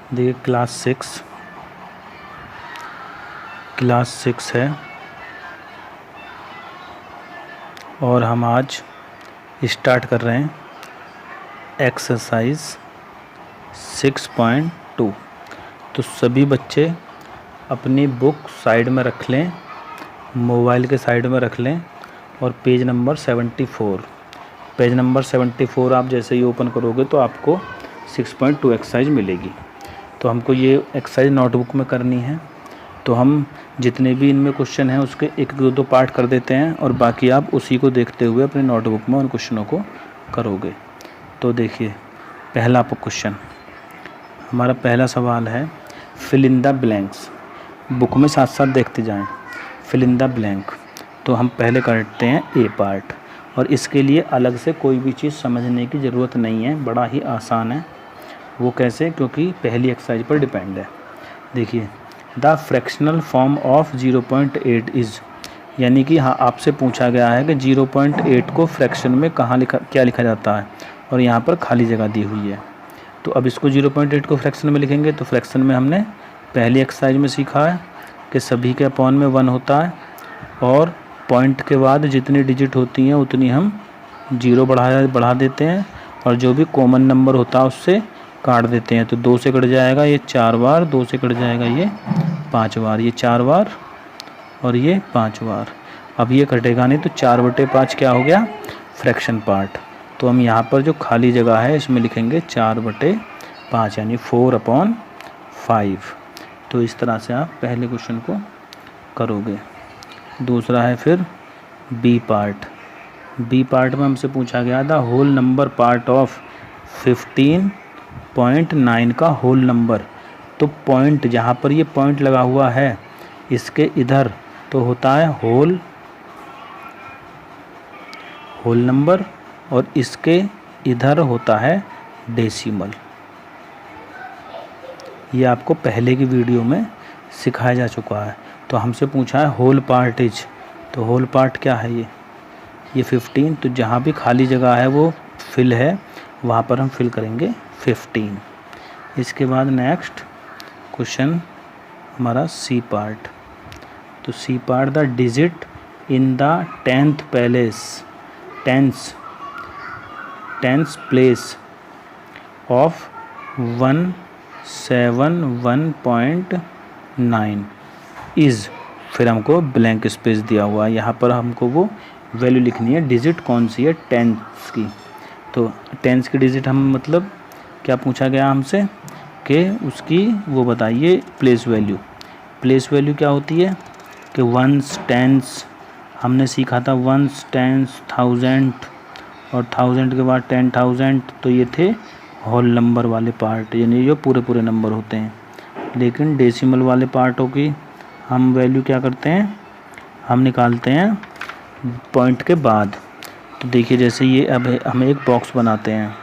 देखिए class six है और हम आज स्टार्ट कर रहे हैं एक्सरसाइज 6.2। तो सभी बच्चे अपनी बुक साइड में रख लें, मोबाइल के साइड में रख लें और पेज नंबर 74 आप जैसे ही ओपन करोगे तो आपको 6.2 एक्सरसाइज मिलेगी। तो हमको ये एक्सरसाइज नोटबुक में करनी है। तो हम जितने भी इनमें क्वेश्चन हैं उसके एक दो पार्ट कर देते हैं और बाकी आप उसी को देखते हुए अपने नोटबुक में उन क्वेश्चनों को करोगे। तो देखिए पहला क्वेश्चन, हमारा पहला सवाल है fill in the blanks. Book में साथ साथ देखते जाएं। फिल इन द ब्लैंक, तो हम पहले करते हैं ए पार्ट और इसके लिए अलग से कोई भी चीज़ समझने की ज़रूरत नहीं है, बड़ा ही आसान है। वो कैसे? क्योंकि पहली एक्सरसाइज पर डिपेंड है। देखिए the fractional form of 0.8 is, यानी कि हाँ आपसे पूछा गया है कि 0.8 को फ्रैक्शन में क्या लिखा जाता है और यहाँ पर खाली जगह दी हुई है। तो अब इसको 0.8 को फ्रैक्शन में लिखेंगे। तो फ्रैक्शन में हमने पहली एक्सरसाइज में सीखा है कि सभी के अपॉन में 1 होता है और पॉइंट के बाद जितनी डिजिट होती हैं उतनी हम 0 बढ़ा देते हैं और जो भी कॉमन नंबर होता है उससे काट देते हैं। तो 2 से कट जाएगा ये 4 बार, 2 से कट जाएगा ये 5 बार, ये 4 बार और ये 5 बार। अब ये कटेगा नहीं तो 4/5 क्या हो गया? Fraction part. तो हम यहाँ पर जो खाली जगह है इसमें लिखेंगे 4/5 यानी 4/5। तो इस तरह से आप पहले क्वेश्चन को करोगे। दूसरा है फिर बी पार्ट। बी पार्ट में हमसे पूछा गया था होल नंबर पार्ट ऑफ 15.9 का होल नंबर। तो पॉइंट जहाँ पर ये पॉइंट लगा हुआ है इसके इधर तो होता है होल नंबर और इसके इधर होता है डेसिमल। ये आपको पहले की वीडियो में सिखाया जा चुका है। तो हमसे पूछा है होल पार्ट इज, तो होल पार्ट क्या है? ये 15। तो जहाँ भी खाली जगह है वो फिल है, वहाँ पर हम फिल करेंगे 15। इसके बाद नेक्स्ट क्वेश्चन हमारा सी पार्ट। तो C part the digit in the 10th place of 171.9 is, फिर हमको ब्लैंक स्पेस दिया हुआ है। यहाँ पर हमको वो वैल्यू लिखनी है, डिजिट कौन सी है? 10th की। तो 10th की डिजिट हम मतलब क्या पूछा गया हमसे कि उसकी वो बताइए प्लेस वैल्यू। प्लेस वैल्यू क्या होती है कि वंस, टेंस हमने सीखा था, वंस, टेंस, 1000 और 1000 के बाद 10,000। तो ये थे होल नंबर वाले पार्ट, यानी जो पूरे नंबर होते हैं। लेकिन डेसिमल वाले पार्टों की हम वैल्यू क्या करते हैं? हम निकालते हैं पॉइंट के बाद। तो देखिए जैसे ये अब हम एक बॉक्स बनाते हैं,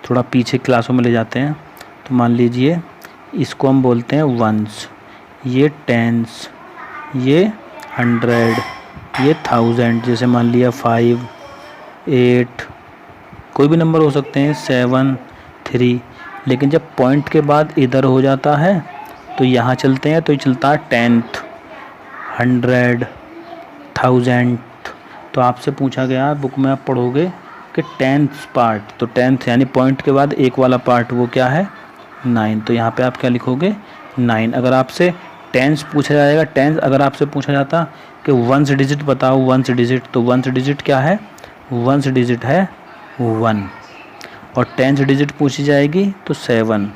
थोड़ा पीछे क्लासों में ले जाते हैं। तो मान लीजिए इसको हम बोलते हैं वंस, ये टेंस, ये 100, ये 1000। जैसे मान लिया 5, 8, कोई भी नंबर हो सकते हैं, 7, 3। लेकिन जब पॉइंट के बाद इधर हो जाता है तो यहाँ चलते हैं, तो ये चलता है 10th, 100, 1000। तो आपसे पूछा गया बुक में आप पढ़ोगे कि 10th पार्ट, तो 10th यानी पॉइंट के बाद एक वाला पार्ट वो क्या है? 9। तो यहाँ पे आप क्या लिखोगे? 9। अगर आपसे टेंस पूछा जाएगा, टेंस अगर आपसे पूछा जाता कि वंस डिजिट बताओ, वंस डिजिट, तो वंस डिजिट क्या है? वंस डिजिट है 1। और 10th डिजिट पूछी जाएगी तो 7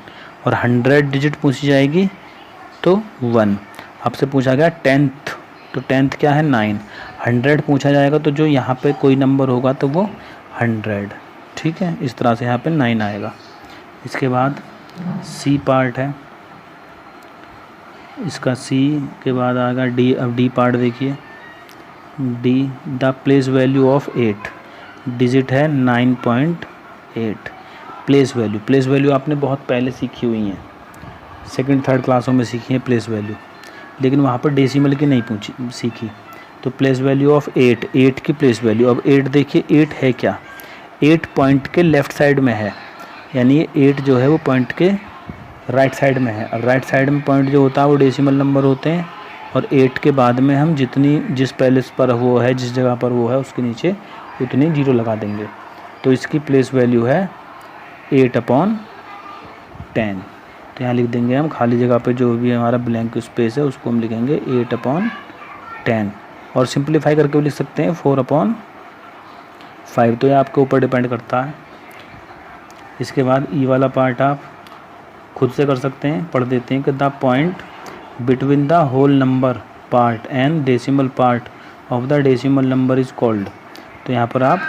और 100 डिजिट पूछी जाएगी तो 1। आपसे पूछा गया 10th, तो 10th क्या है? 9। 100 पूछा जाएगा तो जो यहाँ पे कोई नंबर होगा तो वो 100। ठीक है, इस तरह से यहाँ पे 9 आएगा। इसके बाद सी पार्ट है, इसका सी के बाद आएगा डी। अब डी पार्ट देखिए, D the place value of 8, digit है 9.8। प्लेस वैल्यू आपने बहुत पहले सीखी हुई हैं, 2nd 3rd क्लासों में सीखी है प्लेस वैल्यू, लेकिन वहाँ पर डेसिमल की नहीं सीखी। तो प्लेस वैल्यू ऑफ 8 की प्लेस वैल्यू। अब 8 देखिए 8 है क्या? 8 पॉइंट के लेफ़्ट साइड में है, यानी ये 8 जो है वो पॉइंट के राइट साइड में है। अब राइट साइड में पॉइंट जो होता है वो डेसिमल नंबर होते हैं, और 8 के बाद में हम जिस प्लेस पर वो है, जिस जगह पर वो है, उसके नीचे उतनी 0 लगा देंगे। तो इसकी प्लेस वैल्यू है 8/10। तो यहाँ लिख देंगे हम खाली जगह पे जो भी हमारा ब्लैंक स्पेस है उसको हम लिखेंगे 8/10, और सिंप्लीफाई करके भी लिख सकते हैं 4/5। तो ये आपके ऊपर डिपेंड करता है। इसके बाद ई वाला पार्ट आप खुद से कर सकते हैं, पढ़ देते हैं कि the point between the whole number part and decimal part of the decimal number is called. तो यहाँ पर आप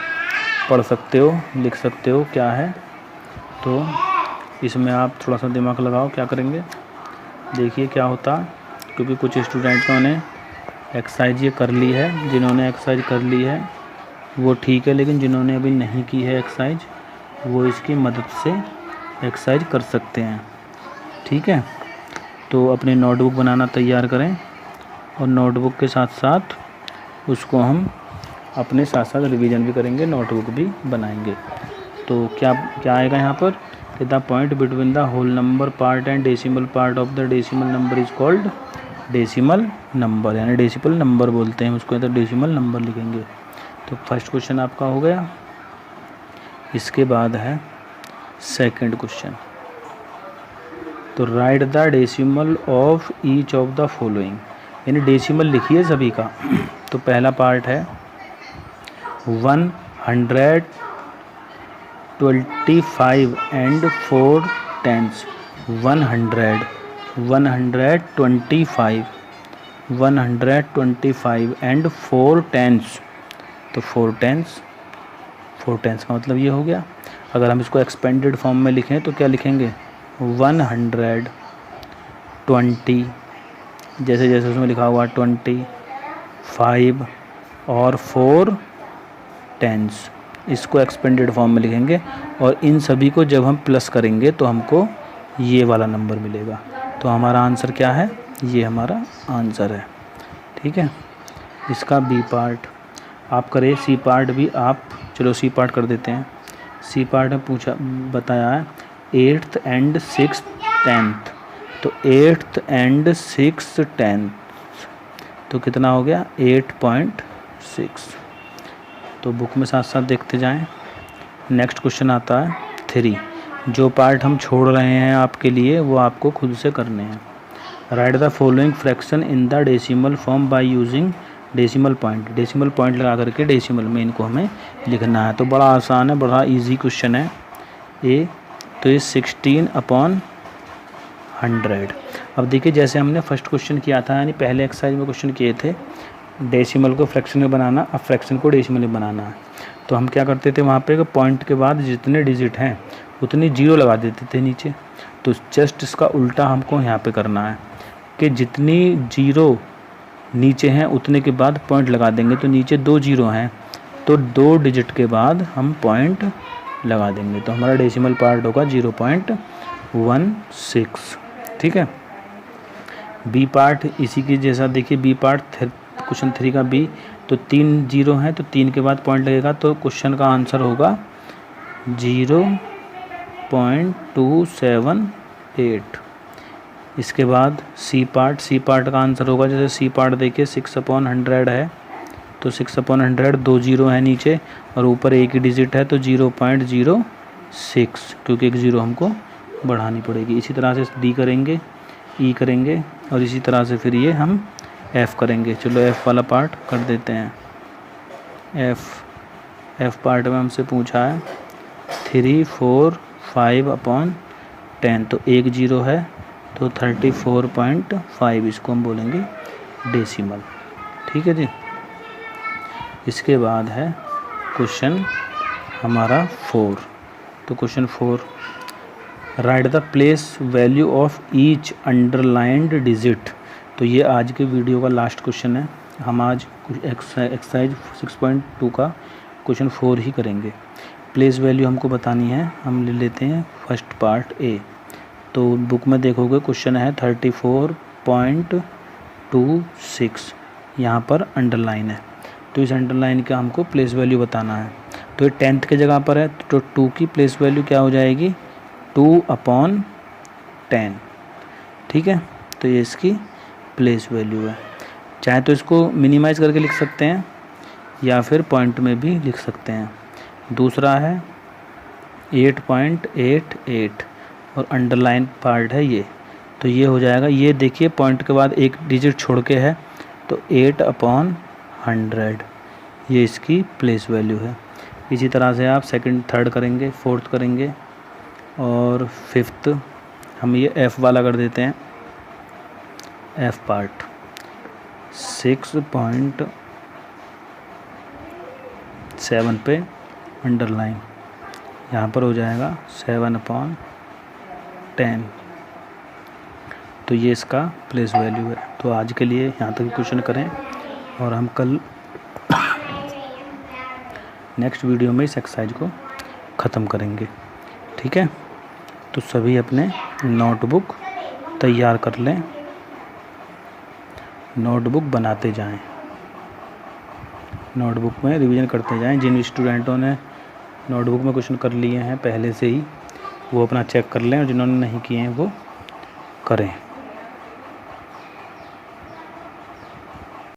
पढ़ सकते हो, लिख सकते हो क्या है। तो इसमें आप थोड़ा सा दिमाग लगाओ, क्या करेंगे देखिए क्या होता है, क्योंकि कुछ स्टूडेंट्सों ने एक्सरसाइज ये कर ली है। जिन्होंने एक्सरसाइज कर ली है वो ठीक है, लेकिन जिन्होंने अभी नहीं की है एक्सरसाइज, वो इसकी मदद से एक्सरसाइज कर सकते हैं। ठीक है, तो अपनी नोटबुक बनाना तैयार करें, और नोटबुक के साथ साथ उसको हम अपने साथ साथ रिवीजन भी करेंगे, नोटबुक भी बनाएंगे। तो क्या आएगा यहाँ पर कि the point between the whole number part and decimal part of the decimal number is called decimal number, यानी डेसिमल नंबर बोलते हैं उसको, तो डेसिमल नंबर लिखेंगे। तो फर्स्ट क्वेश्चन आपका हो गया। इसके बाद है सेकंड क्वेश्चन। तो right the decimal of each of the following, यानी डेसिमल लिखिए सभी का। तो पहला पार्ट है 125 एंड 4 टेंस। 125 and 4 tense. तो 4 टेंस का मतलब ये हो गया। अगर हम इसको एक्सपेंडेड फॉर्म में लिखें तो क्या लिखेंगे 120, जैसे जैसे उसमें लिखा हुआ 25 और 4 टेंस, इसको एक्सपेंडेड फॉर्म में लिखेंगे। और इन सभी को जब हम प्लस करेंगे तो हमको ये वाला नंबर मिलेगा। तो हमारा आंसर क्या है, ये हमारा आंसर है। ठीक है, इसका बी पार्ट आप करें, सी पार्ट भी आप, चलो सी पार्ट कर देते हैं। सी पार्ट में बताया है 8th एंड 6th 10th। तो 8th एंड 6th 10th तो कितना हो गया 8.6। तो बुक में साथ साथ देखते जाएं। नेक्स्ट क्वेश्चन आता है 3। जो पार्ट हम छोड़ रहे हैं आपके लिए वो आपको खुद से करने हैं। Right the following fraction in the decimal form by using decimal point. Decimal point लगा करके डेसिमल में इनको हमें लिखना है। तो बड़ा आसान है, बड़ा इजी क्वेश्चन है ये। तो ये 16/100। अब देखिए जैसे हमने फर्स्ट क्वेश्चन किया था, यानी पहले एक्सरसाइज में क्वेश्चन किए थे डेसिमल को फ्रैक्शन में बनाना, अब फ्रैक्शन को डेसिमल में बनाना है। तो हम क्या करते थे वहाँ पे पॉइंट के बाद जितने डिजिट हैं उतनी 0 लगा देते थे नीचे। तो जस्ट इसका उल्टा हमको यहाँ पे करना है कि जितनी 0 नीचे हैं उतने के बाद पॉइंट लगा देंगे। तो नीचे 2 0 हैं तो 2 डिजिट के बाद हम पॉइंट लगा देंगे। तो हमारा डेसिमल पार्ट होगा 0.16। ठीक है, बी पार्ट इसी की जैसा देखिए, बी पार्ट क्वेश्चन 3 का बी। तो 3 0 हैं तो 3 के बाद पॉइंट लगेगा, तो क्वेश्चन का आंसर होगा 0.278। इसके बाद सी पार्ट का आंसर होगा, जैसे सी पार्ट देखिए 6/100 है। तो 6/100 2 0 है नीचे और ऊपर एक ही डिजिट है, तो 0.06, क्योंकि एक 0 हमको बढ़ानी पड़ेगी। इसी तरह से डी करेंगे, ई करेंगे, और इसी तरह से फिर ये हम एफ़ करेंगे। चलो एफ़ वाला पार्ट कर देते हैं। एफ़ पार्ट में हमसे पूछा है 3, 4, 5/10। तो एक 0 है तो 34.5, इसको हम बोलेंगे डेसिमल। ठीक है जी। इसके बाद है क्वेश्चन हमारा 4। तो question 4, right the place value of each underlined digit. तो ये आज के वीडियो का लास्ट क्वेश्चन है। हम आज एक्सरसाइज 6.2 का क्वेश्चन 4 ही करेंगे। प्लेस वैल्यू हमको बतानी है, हम ले लेते हैं फर्स्ट पार्ट ए। तो बुक में देखोगे क्वेश्चन है 34.26, यहाँ पर अंडरलाइन है। तो इस अंडरलाइन का हमको प्लेस वैल्यू बताना है। तो ये 10th के जगह पर है, तो 2 की प्लेस वैल्यू क्या हो जाएगी 2/10। 10। ठीक है, तो ये इसकी प्लेस वैल्यू है। चाहे तो इसको मिनिमाइज़ करके लिख सकते हैं या फिर पॉइंट में भी लिख सकते हैं। दूसरा है 8.88 और अंडरलाइन पार्ट है ये, तो ये हो जाएगा, ये देखिए पॉइंट के बाद एक डिजिट छोड़ के है, तो 8/100 ये इसकी प्लेस वैल्यू है। इसी तरह से आप सेकंड, थर्ड करेंगे, फोर्थ करेंगे और फिफ्थ हम ये F वाला कर देते हैं। F पार्ट 6.7 पे अंडरलाइन, यहाँ पर हो जाएगा 7/10। तो ये इसका प्लेस वैल्यू है। तो आज के लिए यहाँ तक क्वेश्चन करें और हम कल नेक्स्ट वीडियो में इस एक्सरसाइज को ख़त्म करेंगे। ठीक है, तो सभी अपने नोटबुक तैयार कर लें, नोटबुक बनाते जाएं, नोटबुक में रिवीजन करते जाएं। जिन स्टूडेंटों ने नोटबुक में क्वेश्चन कर लिए हैं पहले से ही, वो अपना चेक कर लें और जिन्होंने नहीं किए हैं वो करें।